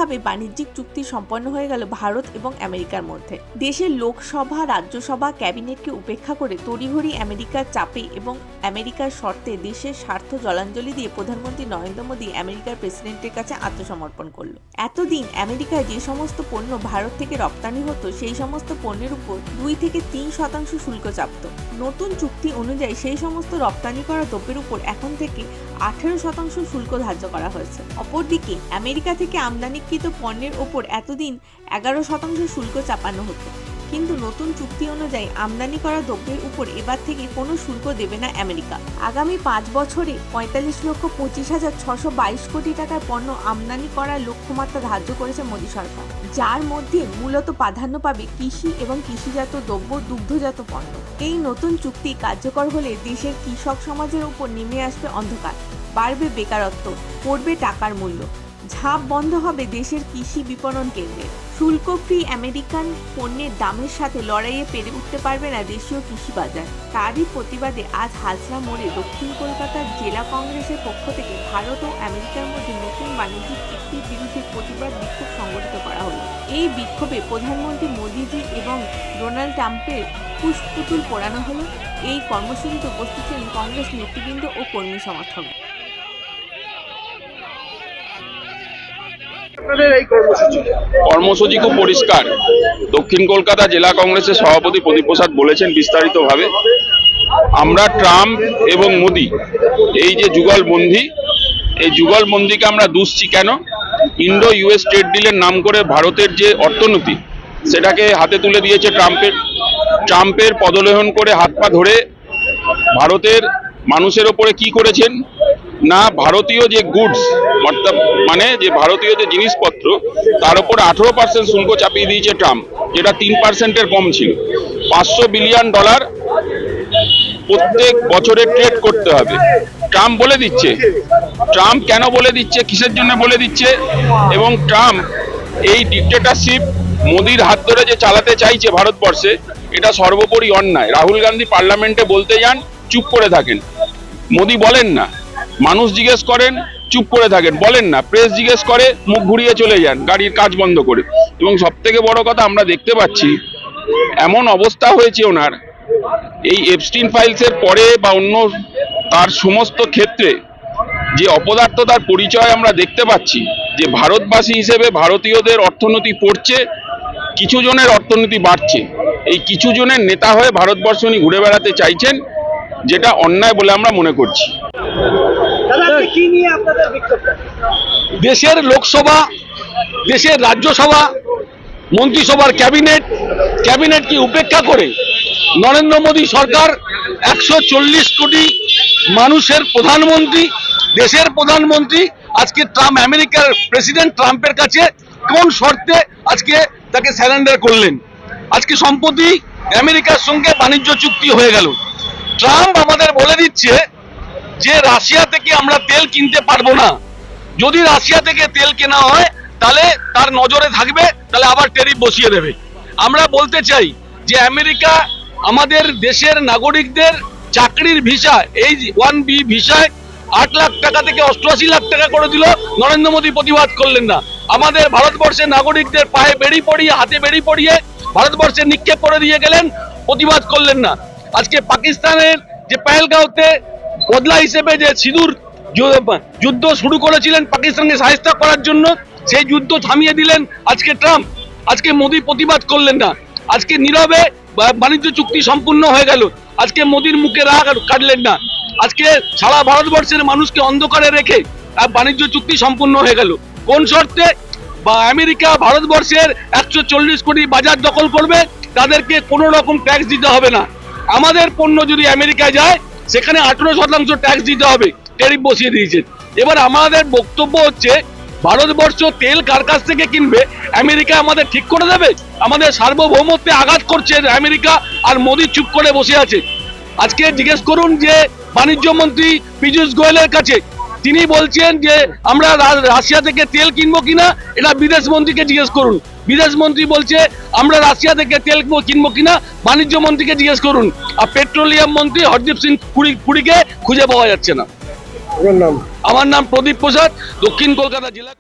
নতুনভাবে বাণিজ্যিক চুক্তি সম্পন্ন হয়ে গেল ভারত এবং আমেরিকার মধ্যে। দেশের লোকসভা, রাজ্যসভা, ক্যাবিনেটকে উপেক্ষা করে তড়িঘড়ি আমেরিকার চাপে এবং আমেরিকার শর্তে দেশের স্বার্থ জলাঞ্জলি দিয়ে প্রধানমন্ত্রী নরেন্দ্র মোদী আমেরিকার প্রেসিডেন্টের কাছে আত্মসমর্পণ করল। এতদিন আমেরিকায় যে সমস্ত পণ্য ভারত থেকে রপ্তানি হতো সেই সমস্ত পণ্যের উপর 2 থেকে 3% শুল্ক চাপত। নতুন চুক্তি অনুযায়ী সেই সমস্ত রপ্তানি করা দ্রব্যের উপর এখন থেকে 18% শুল্ক ধার্য করা হয়েছে। অপরদিকে আমেরিকা থেকে আমদানিকৃত পণ্যের ওপর এতদিন 11% শুল্ক চাপানো হতো, কিন্তু নতুন চুক্তি অনুযায়ী আমদানি করা দ্রব্যের উপর এবার থেকে কোনো শুল্ক দেবে না আমেরিকা। আগামী 5 বছরে 45,25,622 কোটি টাকার পণ্য আমদানি করার লক্ষ্যমাত্রা ধার্য করেছে মোদী সরকার, যার মধ্যে মূলত প্রাধান্য পাবে কৃষি এবং কৃষিজাত দ্রব্য, দুগ্ধজাত পণ্য। এই নতুন চুক্তি কার্যকর হলে দেশের কৃষক সমাজের উপর নেমে আসবে অন্ধকার, বাড়বে বেকারত্ব, পড়বে টাকার মূল্য, ঝাঁপ বন্ধ হবে দেশের কৃষি বিপণন কেন্দ্রে। শুল্ক ফ্রি আমেরিকান পণ্যের দামের সাথে লড়াইয়ে পেরে উঠতে পারবে না দেশীয় কৃষি বাজার। তারই প্রতিবাদে আজ হাজরা মোড়ে দক্ষিণ কলকাতার জেলা কংগ্রেসের পক্ষ থেকে ভারত ও আমেরিকার মধ্যে নতুন বাণিজ্যিক চুক্তির বিরুদ্ধে প্রতিবাদ বিক্ষোভ সংগঠিত করা হলো। এই বিক্ষোভে প্রধানমন্ত্রী মোদীজি এবং ডোনাল্ড ট্রাম্পের পুষ্পপুতুল পোড়ানো হলো। এই কর্মসূচিতে উপস্থিত ছিলেন কংগ্রেস নেতৃবৃন্দ ও কর্মী সমর্থক। কর্মসূচি খুব পরিষ্কার। দক্ষিণ কলকাতা জেলা কংগ্রেসের সভাপতি প্রদীপ প্রসাদ বলেছেন বিস্তারিতভাবে, আমরা ট্রাম্প এবং মোদি এই যে যুগলবন্দী, এই যুগলবন্দীকে আমরা দুষছি কেন? ইন্ডো ইউএস ট্রেড ডিলের নাম করে ভারতের যে অর্থনীতি সেটাকে হাতে তুলে দিয়েছে ট্রাম্পের পদলেহন করে হাত পা ধরে ভারতের মানুষের ওপরে কি করেছেন না, ভারতীয় যে গুডস অর্থাৎ মানে যে ভারতীয় যে জিনিসপত্র তার উপর 18% শুল্ক চাপিয়ে দিয়েছে ট্রাম্প, যেটা 3%-এর কম ছিল। $500 বিলিয়ন প্রত্যেক বছরে ট্রেড করতে হবে। ট্রাম্প বলে দিচ্ছে, ট্রাম্প কেন বলে দিচ্ছে, কিসের জন্য বলে দিচ্ছে, এবং ট্রাম্প এই ডিক্টেটরশিপ মোদির হাত ধরে যে চালাতে চাইছে ভারতবর্ষে, এটা সর্বোপরি অন্যায়। রাহুল গান্ধী পার্লামেন্টে বলতে যান, চুপ করে থাকেন, মোদি বলেন না। মানুষ জিজ্ঞেস করেন, চুপ করে থাকেন, বলেন না। প্রেস জিজ্ঞেস করে, মুখ ঘুরিয়ে চলে যান গাড়ির কাজ বন্ধ করে। এবং সব থেকে বড় কথা, আমরা দেখতে পাচ্ছি এমন অবস্থা হয়েছে ওনার এই এপস্টিন ফাইলসের পরে বা অন্য তার সমস্ত ক্ষেত্রে যে অপদার্থতার পরিচয় আমরা দেখতে পাচ্ছি, যে ভারতবাসী হিসেবে ভারতীয়দের অর্থনীতি পড়ছে, কিছু জনের অর্থনীতি বাড়ছে। এই কিছু জনের নেতা হয়ে ভারতবর্ষ উনি ঘুরে বেড়াতে চাইছেন, যেটা অন্যায় বলে আমরা মনে করছি। দেশের লোকসভা, দেশের রাজ্যসভা, মন্ত্রিসভার ক্যাবিনেটকে উপেক্ষা করে নরেন্দ্র মোদী সরকার 140 কোটি মানুষের প্রধানমন্ত্রী, দেশের প্রধানমন্ত্রী আজকে আমেরিকার প্রেসিডেন্ট ট্রাম্পের কাছে কোন শর্তে আজকে তাকে স্যারেন্ডার করলেন। আজকে সম্প্রতি আমেরিকার সঙ্গে বাণিজ্য চুক্তি হয়ে গেল। ট্রাম্প আমাদের বলে দিচ্ছে যে রাশিয়া থেকে আমরা তেল কিনতে পারবো না, যদি রাশিয়া থেকে তেল কেনা হয় তাহলে তার নজরে থাকবে, তাহলে আবার ট্যারিফ বসিয়ে দেবে। আমরা বলতে চাই যে আমেরিকা আমাদের দেশের নাগরিকদের চাকরির ভিসা, এই 1B ভিসায় 8 লাখ টাকা থেকে 88 লাখ টাকা করে দিল, নরেন্দ্র মোদী প্রতিবাদ করলেন না। আমাদের ভারতবর্ষের নাগরিকদের পায়ে বেড়ি পড়িয়ে, হাতে বেড়ি পড়িয়ে ভারতবর্ষে নিক্ষেপ করে দিয়ে গেলেন, প্রতিবাদ করলেন না। আজকে পাকিস্তানের যে পেহেলগাঁওতে বদলা হিসেবে যে সিঁদুর যুদ্ধ শুরু করেছিলেন পাকিস্তানকে সাহায্য করার জন্য, সেই যুদ্ধ থামিয়ে দিলেন আজকে ট্রাম্প। আজকে মোদী প্রতিবাদ করলেন না। আজকে নীরবে বাণিজ্য চুক্তি সম্পূর্ণ হয়ে গেল, আজকে মোদীর মুখে রাগ কাটলেন না। আজকে সারা ভারতবর্ষের মানুষকে অন্ধকারে রেখে বাণিজ্য চুক্তি সম্পূর্ণ হয়ে গেল। কোন শর্তে? বা আমেরিকা ভারতবর্ষের 140 কোটি বাজার দখল করবে, তাদেরকে কোনো রকম ট্যাক্স দিতে হবে না। আমাদের পণ্য যদি আমেরিকায় যায় সেখানে 18% ট্যাক্স দিতে হবে, ট্যারিফ বসিয়ে দিয়েছে। এবার আমাদের বক্তব্য হচ্ছে, ভারতবর্ষ তেল কার কাছ থেকে কিনবে আমেরিকা আমাদের ঠিক করে দেবে? আমাদের সার্বভৌমত্বে আঘাত করছে আমেরিকা, আর মোদী চুপ করে বসে আছে। আজকে জিজ্ঞেস করুন যে বাণিজ্য মন্ত্রী পীযূষ গোয়েলের কাছে, তিনি বলছেন যে আমরা রাশিয়া থেকে তেল কিনবো কিনা, এটা বিদেশ মন্ত্রীকে জিজ্ঞেস করুন। বিদেশ মন্ত্রী বলছে আমরা রাশিয়া থেকে তেল কিনবো কিনা, বাণিজ্য মন্ত্রীকে জিজ্ঞেস করুন। আর পেট্রোলিয়াম মন্ত্রী হরদীপ সিং পুরীকে খুঁজে পাওয়া যাচ্ছে না। আমার নাম প্রদীপ প্রসাদ, দক্ষিণ কলকাতা জেলা।